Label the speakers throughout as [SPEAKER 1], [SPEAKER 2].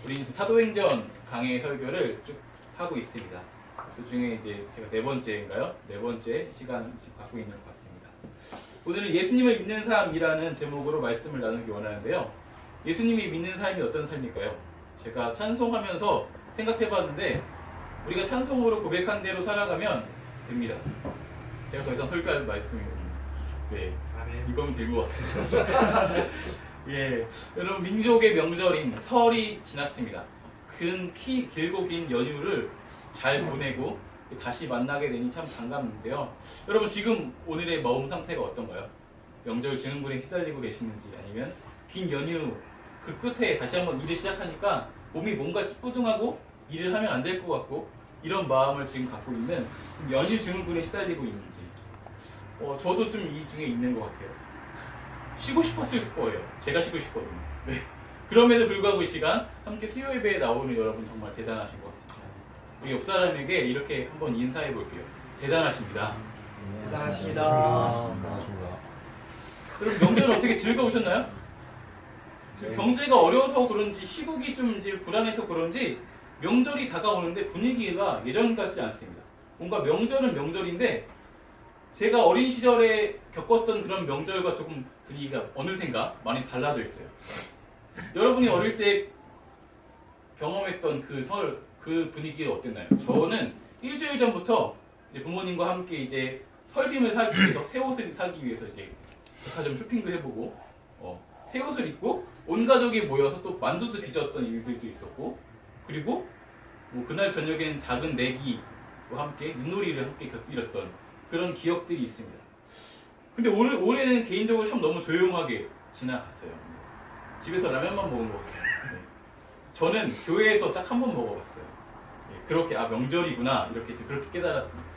[SPEAKER 1] 우리는 사도행전 강해 설교를 쭉 하고 있습니다. 그 중에 이제 제가 네 번째 시간 지금 갖고 있는 것 같습니다. 오늘은 예수님을 믿는 삶이라는 제목으로 말씀을 나누기 원하는데요. 예수님이 믿는 삶이 어떤 삶일까요? 제가 찬송하면서 생각해봤는데 우리가 찬송으로 고백한 대로 살아가면 됩니다. 제가 더 이상 설교할 말씀이 없네요. 네, 이건 들고 왔습니다. 예, 여러분 민족의 명절인 설이 지났습니다. 길고 긴 연휴를 잘 보내고 다시 만나게 되니 참 반갑는데요. 여러분 지금 오늘의 마음 상태가 어떤가요? 명절 증후군에 휘달리고 계시는지 아니면 긴 연휴 그 끝에 다시 한번 일을 시작하니까 몸이 뭔가 찌뿌둥하고 일을 하면 안 될 것 같고 이런 마음을 지금 갖고 있는 지금 연휴 증후군에 시달리고 있는지 저도 좀 이 중에 있는 것 같아요. 쉬고 싶었을 거예요. 제가 쉬고 싶거든요. 네. 그럼에도 불구하고 이 시간 함께 수요 예배에 나오는 여러분 정말 대단하신 것 같습니다. 우리 옆 사람에게 이렇게 한번 인사해 볼게요. 대단하십니다.
[SPEAKER 2] 대단하십니다.
[SPEAKER 1] 여러분 명절 어떻게 즐거우셨나요? 경제가 어려워서 그런지 시국이 좀 이제 불안해서 그런지 명절이 다가오는데 분위기가 예전 같지 않습니다. 뭔가 명절은 명절인데 제가 어린 시절에 겪었던 그런 명절과 조금 분위기가 어느샌가 많이 달라져 있어요. 여러분이 어릴 때 경험했던 그 분위기가 어땠나요? 저는 일주일 전부터 이제 부모님과 함께 이제 설빔을 사기 위해서 새 옷을 사기 위해서 이제 백화점 쇼핑도 해보고 새 옷을 입고 온 가족이 모여서 또 만두도 빚었던 일들도 있었고 그리고 뭐 그날 저녁에는 작은 내기와 함께 윷놀이를 함께 곁들였던 그런 기억들이 있습니다. 근데 올해는 개인적으로 참 너무 조용하게 지나갔어요. 집에서 라면만 먹은 것 같아요. 네. 저는 교회에서 딱 한 번 먹어봤어요. 네, 그렇게 명절이구나 그렇게 깨달았습니다.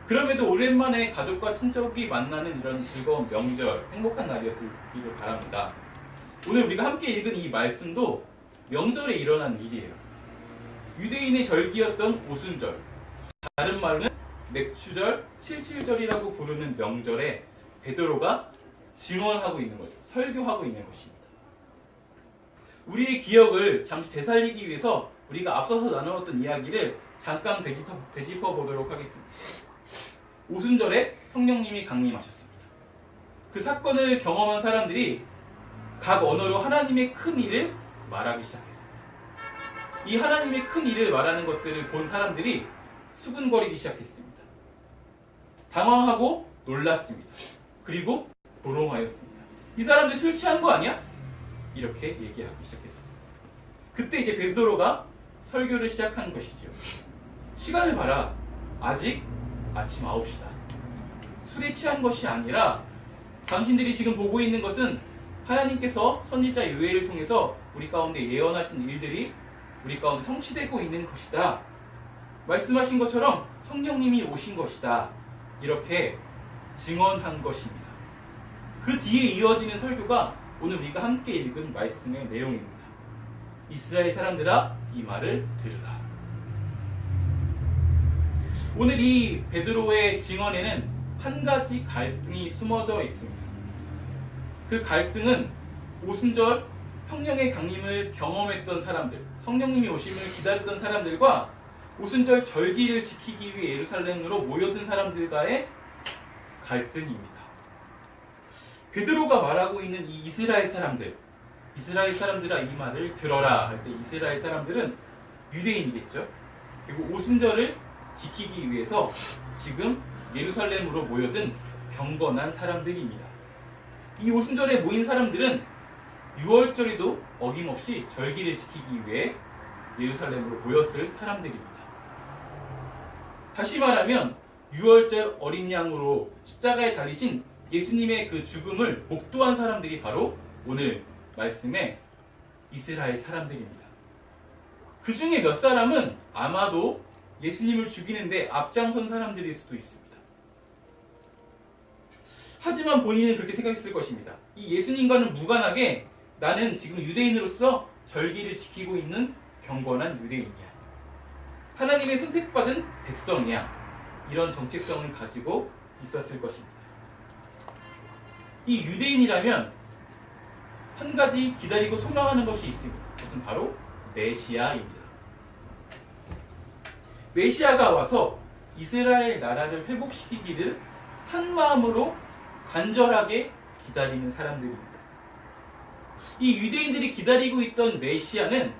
[SPEAKER 1] 그럼에도 오랜만에 가족과 친척이 만나는 이런 즐거운 명절, 행복한 날이었기를 바랍니다. 오늘 우리가 함께 읽은 이 말씀도 명절에 일어난 일이에요. 유대인의 절기였던 오순절, 다른 말로는 맥추절, 칠칠절이라고 부르는 명절에 베드로가 증언하고 있는 거죠. 설교하고 있는 것입니다. 우리의 기억을 잠시 되살리기 위해서 우리가 앞서서 나누었던 이야기를 잠깐 되짚어 보도록 하겠습니다. 오순절에 성령님이 강림하셨습니다. 그 사건을 경험한 사람들이 각 언어로 하나님의 큰 일을 말하기 시작했습니다. 이 하나님의 큰 일을 말하는 것들을 본 사람들이 수군거리기 시작했습니다. 당황하고 놀랐습니다. 그리고 조롱하였습니다. 이 사람들 술 취한 거 아니야? 이렇게 얘기하기 시작했습니다. 그때 이제 베드로가 설교를 시작한 것이죠. 시간을 봐라. 아직 아침 9시다. 술에 취한 것이 아니라 당신들이 지금 보고 있는 것은 하나님께서 선지자 요엘을 통해서 우리 가운데 예언하신 일들이 우리 가운데 성취되고 있는 것이다. 말씀하신 것처럼 성령님이 오신 것이다. 이렇게 증언한 것입니다. 그 뒤에 이어지는 설교가 오늘 우리가 함께 읽은 말씀의 내용입니다. 이스라엘 사람들아 이 말을 들으라. 오늘 이 베드로의 증언에는 한 가지 갈등이 숨어져 있습니다. 그 갈등은 오순절 성령의 강림을 경험했던 사람들, 성령님이 오심을 기다렸던 사람들과 오순절 절기를 지키기 위해 예루살렘으로 모여든 사람들과의 갈등입니다. 베드로가 말하고 있는 이 이스라엘 사람들아 이 말을 들어라 할 때 이스라엘 사람들은 유대인이겠죠. 그리고 오순절을 지키기 위해서 지금 예루살렘으로 모여든 경건한 사람들입니다. 이 오순절에 모인 사람들은 6월절에도 어김없이 절기를 지키기 위해 예루살렘으로 모였을 사람들입니다. 다시 말하면 6월절 어린 양으로 십자가에 달리신 예수님의 그 죽음을 목도한 사람들이 바로 오늘 말씀의 이스라엘 사람들입니다. 그 중에 몇 사람은 아마도 예수님을 죽이는데 앞장선 사람들일 수도 있습니다. 하지만 본인은 그렇게 생각했을 것입니다. 이 예수님과는 무관하게 나는 지금 유대인으로서 절기를 지키고 있는 경건한 유대인이야. 하나님의 선택받은 백성이야. 이런 정체성을 가지고 있었을 것입니다. 이 유대인이라면 한 가지 기다리고 소망하는 것이 있습니다. 그것은 바로 메시아입니다. 메시아가 와서 이스라엘 나라를 회복시키기를 한 마음으로 간절하게 기다리는 사람들입니다. 이 유대인들이 기다리고 있던 메시아는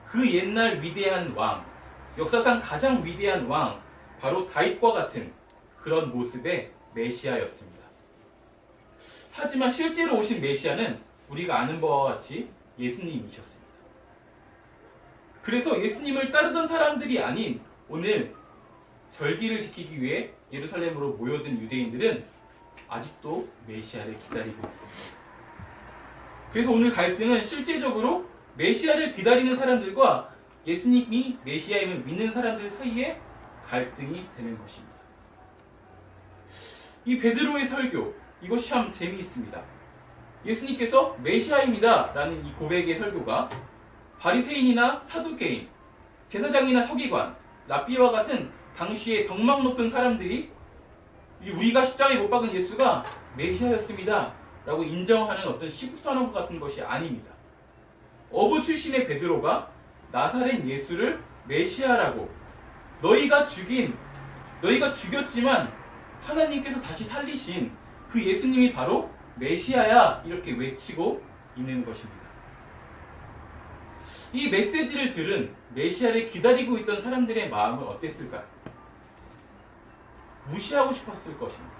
[SPEAKER 1] 그 옛날 위대한 왕, 역사상 가장 위대한 왕, 바로 다윗과 같은 그런 모습의 메시아였습니다. 하지만 실제로 오신 메시아는 우리가 아는 바와 같이 예수님이셨습니다. 그래서 예수님을 따르던 사람들이 아닌 오늘 절기를 지키기 위해 예루살렘으로 모여든 유대인들은 아직도 메시아를 기다리고 있습니다. 그래서 오늘 갈등은 실제적으로 메시아를 기다리는 사람들과 예수님이 메시아임을 믿는 사람들 사이에 갈등이 되는 것입니다. 이 베드로의 설교, 이것이 참 재미있습니다. 예수님께서 메시아입니다 라는 이 고백의 설교가 바리새인이나 사두개인, 제사장이나 서기관, 랍비와 같은 당시에 덕망 높은 사람들이 우리가 십자가에 못 박은 예수가 메시아였습니다 라고 인정하는 어떤 시국선언 같은 것이 아닙니다. 어부 출신의 베드로가 나사렛 예수를 메시아라고, 너희가 죽였지만 하나님께서 다시 살리신 그 예수님이 바로 메시아야, 이렇게 외치고 있는 것입니다. 이 메시지를 들은 메시아를 기다리고 있던 사람들의 마음은 어땠을까요? 무시하고 싶었을 것입니다.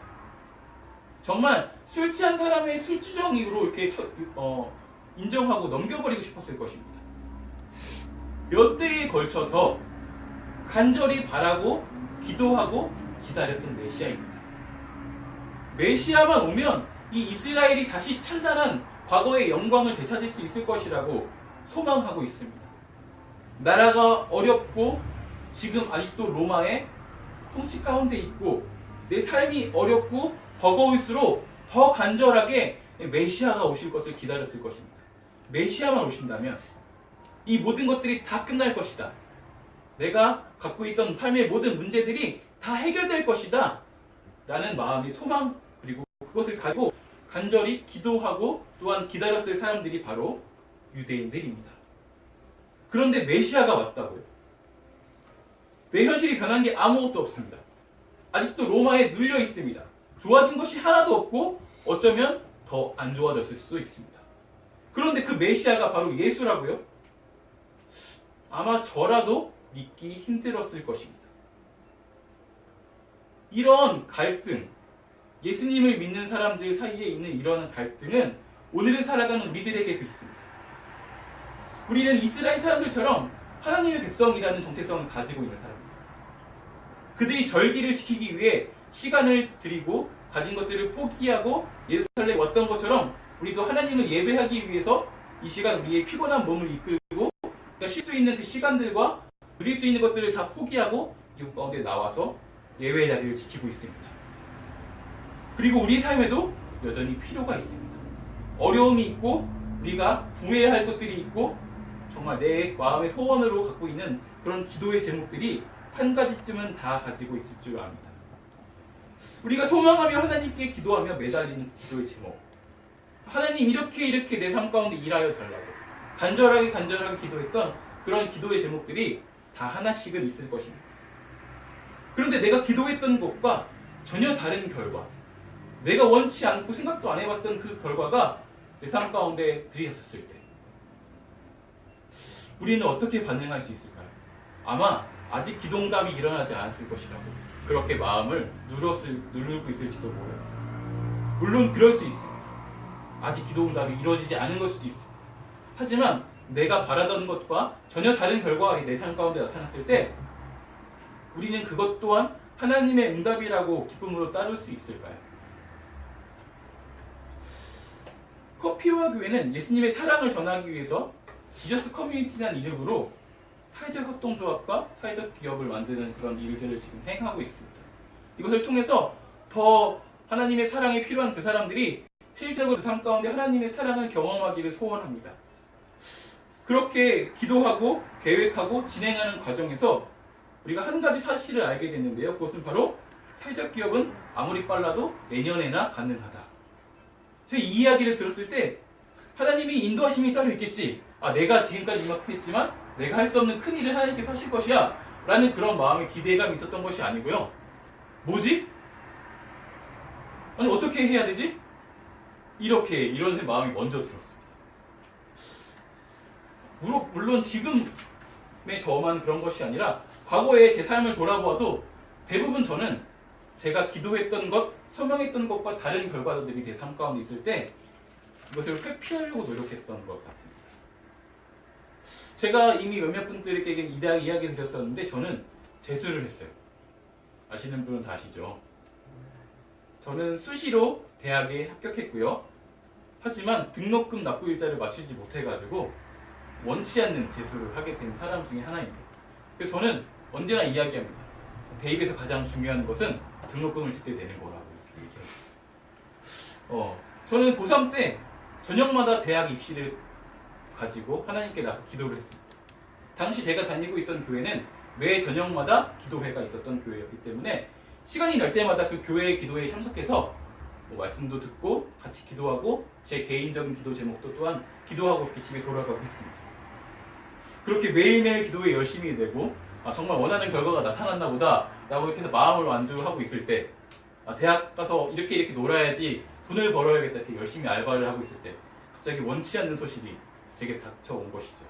[SPEAKER 1] 정말 술 취한 사람의 술주정으로 이렇게 인정하고 넘겨버리고 싶었을 것입니다. 몇 대에 걸쳐서 간절히 바라고 기도하고 기다렸던 메시아입니다. 메시아만 오면 이 이스라엘이 다시 찬란한 과거의 영광을 되찾을 수 있을 것이라고 소망하고 있습니다. 나라가 어렵고 지금 아직도 로마의 통치 가운데 있고 내 삶이 어렵고 버거울수록 더 간절하게 메시아가 오실 것을 기다렸을 것입니다. 메시아만 오신다면 이 모든 것들이 다 끝날 것이다. 내가 갖고 있던 삶의 모든 문제들이 다 해결될 것이다 라는 마음의 소망, 그리고 그것을 가지고 간절히 기도하고 또한 기다렸을 사람들이 바로 유대인들입니다. 그런데 메시아가 왔다고요? 내 현실이 변한 게 아무것도 없습니다. 아직도 로마에 눌려 있습니다. 좋아진 것이 하나도 없고 어쩌면 더 안 좋아졌을 수도 있습니다. 그런데 그 메시아가 바로 예수라고요? 아마 저라도 믿기 힘들었을 것입니다. 이런 갈등, 예수님을 믿는 사람들 사이에 있는 이런 갈등은 오늘을 살아가는 우리들에게도 있습니다. 우리는 이스라엘 사람들처럼 하나님의 백성이라는 정체성을 가지고 있는 사람입니다. 그들이 절기를 지키기 위해 시간을 들이고 가진 것들을 포기하고 예루살렘에 왔던 것처럼 우리도 하나님을 예배하기 위해서 이 시간 우리의 피곤한 몸을 이끌고 쉴 수 있는 그 시간들과 누릴 수 있는 것들을 다 포기하고 이웃 가운데 나와서 예외의 자리를 지키고 있습니다. 그리고 우리 삶에도 여전히 필요가 있습니다. 어려움이 있고 우리가 구해야 할 것들이 있고 정말 내 마음의 소원으로 갖고 있는 그런 기도의 제목들이 한 가지쯤은 다 가지고 있을 줄 압니다. 우리가 소망하며 하나님께 기도하며 매달리는 기도의 제목, 하나님 이렇게 내 삶 가운데 일하여 달라고 간절하게 기도했던 그런 기도의 제목들이 다 하나씩은 있을 것입니다. 그런데 내가 기도했던 것과 전혀 다른 결과, 내가 원치 않고 생각도 안 해봤던 그 결과가 내 삶 가운데 들이닥쳤을 때 우리는 어떻게 반응할 수 있을까요? 아마 아직 기도응답이 일어나지 않았을 것이라고 그렇게 마음을 누르고 있을지도 모릅니다. 물론 그럴 수 있습니다. 아직 기도응답이 이루어지지 않은 걸 수도 있습니다. 하지만 내가 바라던 것과 전혀 다른 결과가 내 삶 가운데 나타났을 때 우리는 그것 또한 하나님의 응답이라고 기쁨으로 따를 수 있을까요? 커피와 교회는 예수님의 사랑을 전하기 위해서 지저스 커뮤니티라는 이름으로 사회적 협동조합과 사회적 기업을 만드는 그런 일들을 지금 행하고 있습니다. 이것을 통해서 더 하나님의 사랑이 필요한 그 사람들이 실제로 그 삶 가운데 하나님의 사랑을 경험하기를 소원합니다. 그렇게 기도하고 계획하고 진행하는 과정에서 우리가 한 가지 사실을 알게 됐는데요. 그것은 바로 사회적 기업은 아무리 빨라도 내년에나 가능하다. 제가 이 이야기를 들었을 때 하나님이 인도하심이 따로 있겠지, 내가 지금까지 이만큼 했지만 내가 할 수 없는 큰 일을 하나님께서 하실 것이야 라는 그런 마음의 기대감이 있었던 것이 아니고요. 뭐지? 아니 어떻게 해야 되지? 이런 마음이 먼저 들었습니다. 물론 지금의 저만 그런 것이 아니라 과거의 제 삶을 돌아보아도 대부분 저는 제가 기도했던 것, 소명했던 것과 다른 결과들이 제 삶 가운데 있을 때 이것을 회피하려고 노력했던 것 같습니다. 제가 이미 몇몇 분들에게 이야기 드렸었는데 저는 재수를 했어요. 아시는 분은 다 아시죠? 저는 수시로 대학에 합격했고요. 하지만 등록금 납부 일자를 맞추지 못해가지고 원치 않는 재수를 하게 된 사람 중에 하나입니다. 그래서 저는 언제나 이야기합니다. 대입에서 가장 중요한 것은 등록금을 제때 내는 거라고 이렇게 얘기했어요. 저는 고3 때 저녁마다 대학 입시를 가지고 하나님께 나서 기도를 했습니다. 당시 제가 다니고 있던 교회는 매 저녁마다 기도회가 있었던 교회였기 때문에 시간이 날 때마다 그 교회의 기도회에 참석해서 말씀도 듣고 같이 기도하고 제 개인적인 기도 제목도 또한 기도하고 이렇게 집에 돌아가고 했습니다. 그렇게 매일매일 기도에 열심히 되고 정말 원하는 결과가 나타났나 보다 라고 이렇게 해서 마음을 완주하고 있을 때 대학 가서 이렇게 놀아야지 돈을 벌어야겠다 이렇게 열심히 알바를 하고 있을 때 갑자기 원치 않는 소식이 제게 닥쳐온 것이죠.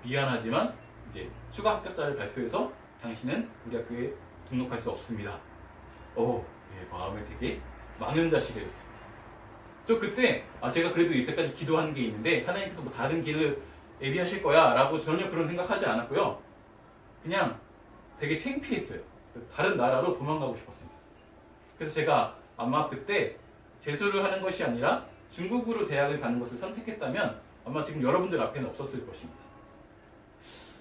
[SPEAKER 1] 미안하지만 이제 추가 합격자를 발표해서 당신은 우리 학교에 등록할 수 없습니다. 마음에 되게 망연자실해졌습니다. 저 그때 제가 그래도 이때까지 기도한 게 있는데 하나님께서 뭐 다른 길을 예비하실 거야 라고 전혀 그런 생각하지 않았고요. 그냥 되게 창피했어요. 그래서 다른 나라로 도망가고 싶었습니다. 그래서 제가 아마 그때 재수를 하는 것이 아니라 중국으로 대학을 가는 것을 선택했다면 아마 지금 여러분들 앞에는 없었을 것입니다.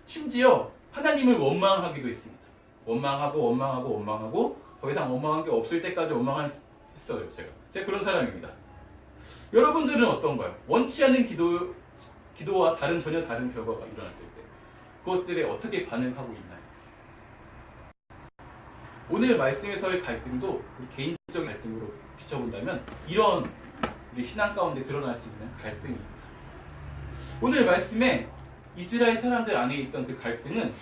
[SPEAKER 1] 심지어 하나님을 원망하기도 했습니다. 원망하고 더 이상 원망한 게 없을 때까지 원망했어요. 제가 그런 사람입니다. 여러분들은 어떤가요? 원치 않는 기도와 전혀 다른 결과가 일어났을 때 그것들에 어떻게 반응하고 있나요? 오늘 말씀에서의 갈등도 우리 개인적인 갈등으로 비춰본다면 이런 우리 신앙 가운데 드러날 수 있는 갈등입니다. 오늘 말씀에 이스라엘 사람들 안에 있던 그 갈등은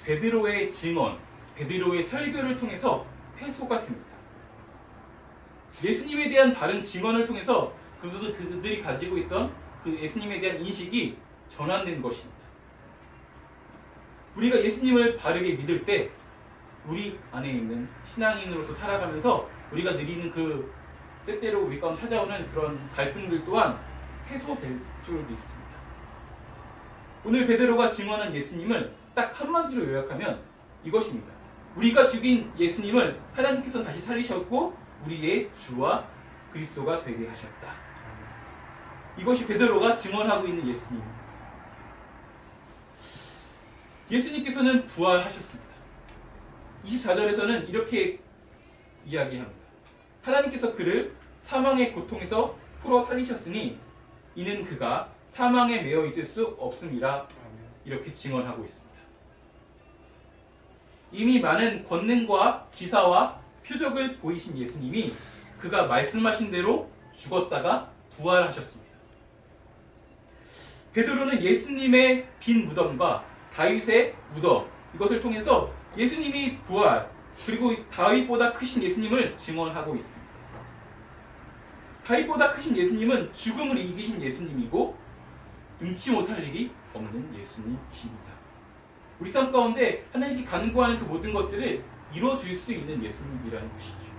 [SPEAKER 1] 베드로의 증언, 베드로의 설교를 통해서 해소가 됩니다. 예수님에 대한 바른 증언을 통해서 그들이 가지고 있던 그 예수님에 대한 인식이 전환된 것입니다. 우리가 예수님을 바르게 믿을 때 우리 안에 있는 신앙인으로서 살아가면서 우리가 느끼는 그 때때로 우리 가운데 찾아오는 그런 갈등들 또한 해소될 줄 믿습니다. 오늘 베드로가 증언한 예수님을 딱 한마디로 요약하면 이것입니다. 우리가 죽인 예수님을 하나님께서 다시 살리셨고 우리의 주와 그리스도가 되게 하셨다. 이것이 베드로가 증언하고 있는 예수님입니다. 예수님께서는 부활하셨습니다. 24절에서는 이렇게 이야기합니다. 하나님께서 그를 사망의 고통에서 풀어 살리셨으니 이는 그가 사망에 매여 있을 수 없음이라 이렇게 증언하고 있습니다. 이미 많은 권능과 기사와 표적을 보이신 예수님이 그가 말씀하신 대로 죽었다가 부활하셨습니다. 베드로는 예수님의 빈 무덤과 다윗의 무덤 이것을 통해서 예수님이 부활 그리고 다윗보다 크신 예수님을 증언하고 있습니다. 다윗보다 크신 예수님은 죽음을 이기신 예수님이고 능치 못할 일이 없는 예수님이십니다. 우리 삶 가운데 하나님께 간구하는 그 모든 것들을 이루어줄 수 있는 예수님이라는 것이죠.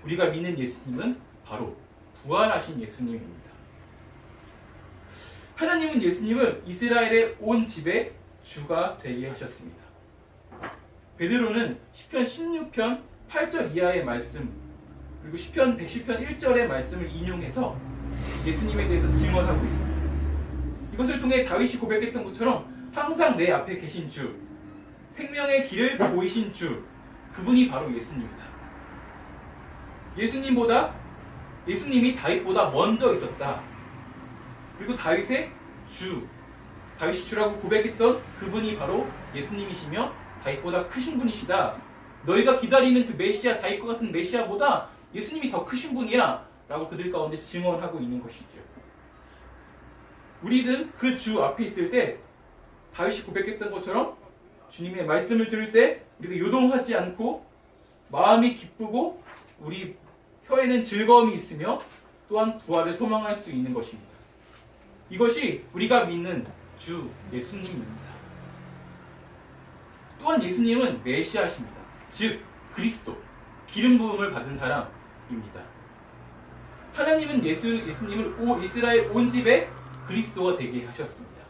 [SPEAKER 1] 우리가 믿는 예수님은 바로 부활하신 예수님입니다. 하나님은 예수님을 이스라엘의 온 집의 주가 되게 하셨습니다. 베드로는 시편 16편 8절 이하의 말씀 그리고 시편 110편 1절의 말씀을 인용해서 예수님에 대해서 증언하고 있습니다. 이것을 통해 다윗이 고백했던 것처럼 항상 내 앞에 계신 주, 생명의 길을 보이신 주, 그분이 바로 예수님이다. 예수님이 다윗보다 먼저 있었다. 그리고 다윗이 주라고 고백했던 그분이 바로 예수님이시며 다윗보다 크신 분이시다. 너희가 기다리는 그 메시아, 다윗과 같은 메시아보다 예수님이 더 크신 분이야 라고 그들 가운데 증언하고 있는 것이죠. 우리는 그 주 앞에 있을 때 다윗이 고백했던 것처럼 주님의 말씀을 들을 때 우리가 요동하지 않고 마음이 기쁘고 우리 혀에는 즐거움이 있으며 또한 부활을 소망할 수 있는 것입니다. 이것이 우리가 믿는 주 예수님입니다. 또한 예수님은 메시아십니다. 즉 그리스도, 기름 부음을 받은 사람입니다. 하나님은 예수님을 이스라엘 온 집에 그리스도가 되게 하셨습니다.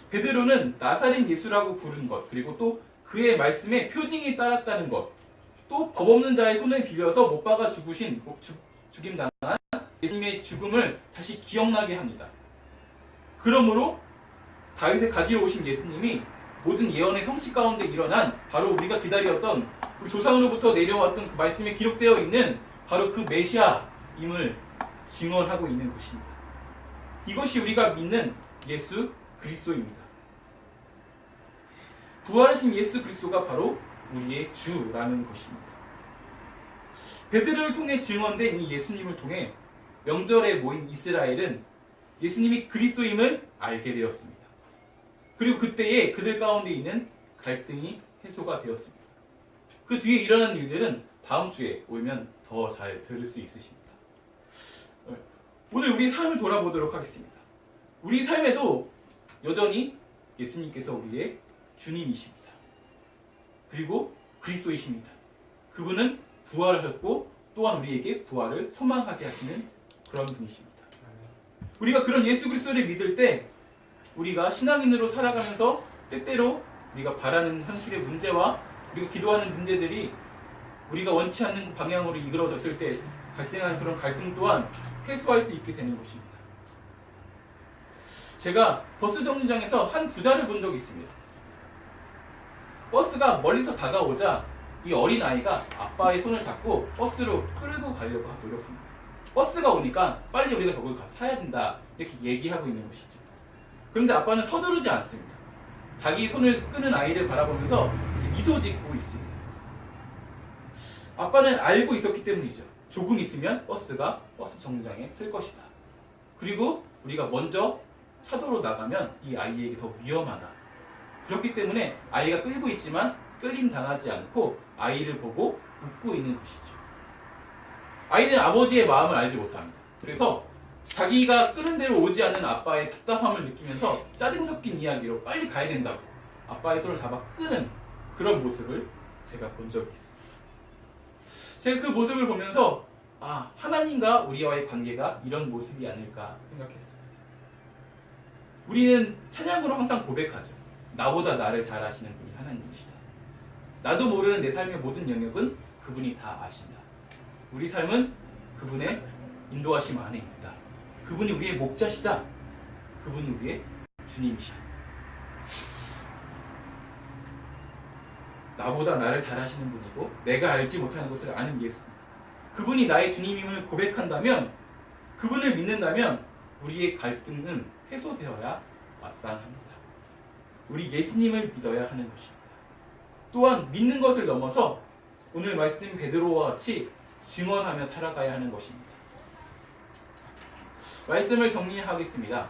[SPEAKER 1] 베드로는 나사렛 예수라고 부른 것, 그리고 또 그의 말씀에 표징이 따랐다는 것, 또 법 없는 자의 손을 빌려서 못 박아 죽임당한 예수님의 죽음을 다시 기억나게 합니다. 그러므로 다윗의 가지로 오신 예수님이 모든 예언의 성취 가운데 일어난 바로 우리가 기다렸던 그 조상으로부터 내려왔던 그 말씀에 기록되어 있는 바로 그 메시아임을 증언하고 있는 것입니다. 이것이 우리가 믿는 예수 그리스도입니다. 부활하신 예수 그리스도가 바로 우리의 주라는 것입니다. 베드로를 통해 증언된 이 예수님을 통해 명절에 모인 이스라엘은 예수님이 그리스도임을 알게 되었습니다. 그리고 그때에 그들 가운데 있는 갈등이 해소가 되었습니다. 그 뒤에 일어난 일들은 다음 주에 오면 더 잘 들을 수 있으십니다. 오늘 우리 삶을 돌아보도록 하겠습니다. 우리 삶에도 여전히 예수님께서 우리의 주님이십니다. 그리고 그리스도이십니다. 그분은 부활하셨고 또한 우리에게 부활을 소망하게 하시는 그런 분이십니다. 우리가 그런 예수 그리스도를 믿을 때 우리가 신앙인으로 살아가면서 때때로 우리가 바라는 현실의 문제와 우리가 기도하는 문제들이 우리가 원치 않는 방향으로 이끌어졌을 때 발생하는 그런 갈등 또한 해소할 수 있게 되는 것입니다. 제가 버스 정류장에서 한 부자를 본 적이 있습니다. 버스가 멀리서 다가오자 이 어린 아이가 아빠의 손을 잡고 버스로 끌고 가려고 노력합니다. 버스가 오니까 빨리 우리가 저걸 가서 사야 된다 이렇게 얘기하고 있는 것이죠. 그런데 아빠는 서두르지 않습니다. 자기 손을 끄는 아이를 바라보면서 미소 짓고 있습니다. 아빠는 알고 있었기 때문이죠. 조금 있으면 버스가 버스 정류장에 쓸 것이다. 그리고 우리가 먼저 차도로 나가면 이 아이에게 더 위험하다. 그렇기 때문에 아이가 끌고 있지만 끌림 당하지 않고 아이를 보고 웃고 있는 것이죠. 아이는 아버지의 마음을 알지 못합니다. 그래서 자기가 끄는 대로 오지 않는 아빠의 답답함을 느끼면서 짜증 섞인 이야기로 빨리 가야 된다고 아빠의 손을 잡아 끄는 그런 모습을 제가 본 적이 있습니다. 제가 그 모습을 보면서 하나님과 우리와의 관계가 이런 모습이 아닐까 생각했습니다. 우리는 찬양으로 항상 고백하죠. 나보다 나를 잘 아시는 분이 하나님이시다. 나도 모르는 내 삶의 모든 영역은 그분이 다 아신다. 우리 삶은 그분의 인도하심 안에 있다. 그분이 우리의 목자시다. 그분이 우리의 주님이시다. 나보다 나를 잘 아시는 분이고 내가 알지 못하는 것을 아는 예수님. 그분이 나의 주님임을 고백한다면, 그분을 믿는다면 우리의 갈등은 해소되어야 마땅합니다. 우리 예수님을 믿어야 하는 것입니다. 또한 믿는 것을 넘어서 오늘 말씀 베드로와 같이 증언하며 살아가야 하는 것입니다. 말씀을 정리하겠습니다.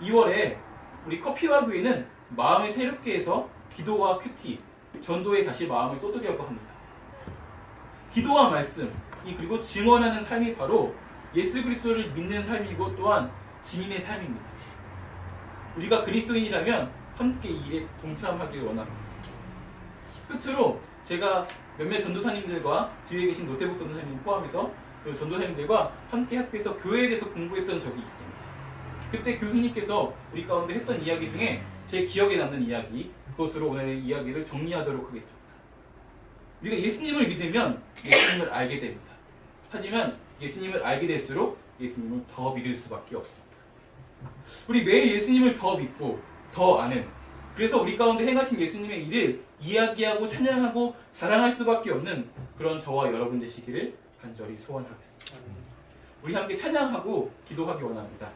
[SPEAKER 1] 2월에 우리 커피와 교회는 마음을 새롭게 해서 기도와 큐티, 전도에 다시 마음을 쏟으려고 합니다. 기도와 말씀, 그리고 증언하는 삶이 바로 예수 그리스도를 믿는 삶이고 또한 증인의 삶입니다. 우리가 그리스도인이라면 함께 이 일에 동참하길 원합니다. 끝으로 제가 몇몇 전도사님들과 뒤에 계신 노태복 전도사님 포함해서 그 전도사님들과 함께 학교에서 교회에 대해서 공부했던 적이 있습니다. 그때 교수님께서 우리 가운데 했던 이야기 중에 제 기억에 남는 이야기, 그것으로 오늘의 이야기를 정리하도록 하겠습니다. 우리가 예수님을 믿으면 예수님을 알게 됩니다. 하지만 예수님을 알게 될수록 예수님을 더 믿을 수밖에 없습니다. 우리 매일 예수님을 더 믿고 더 아는, 그래서 우리 가운데 행하신 예수님의 일을 이야기하고 찬양하고 자랑할 수밖에 없는 그런 저와 여러분 되시기를 간절히 소원하겠습니다. 우리 함께 찬양하고 기도하기 원합니다.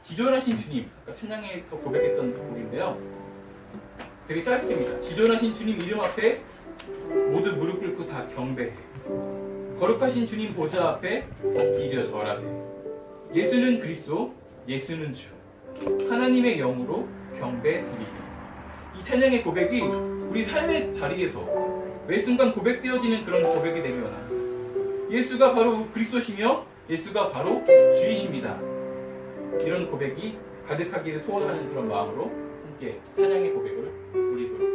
[SPEAKER 1] 지존하신 주님, 찬양에서 고백했던 그 곡인데요. 되게 짧습니다. 지존하신 주님 이름 앞에 모두 무릎 꿇고 다 경배해. 거룩하신 주님 보좌 앞에 엎드려 절하세. 예수는 그리스도, 예수는 주, 하나님의 영으로 경배드리리. 이 찬양의 고백이 우리 삶의 자리에서 매 순간 고백되어지는 그런 고백이 되면 예수가 바로 그리스도시며 예수가 바로 주이십니다. 이런 고백이 가득하기를 소원하는 그런 마음으로 함께 찬양의 고백을 드리도록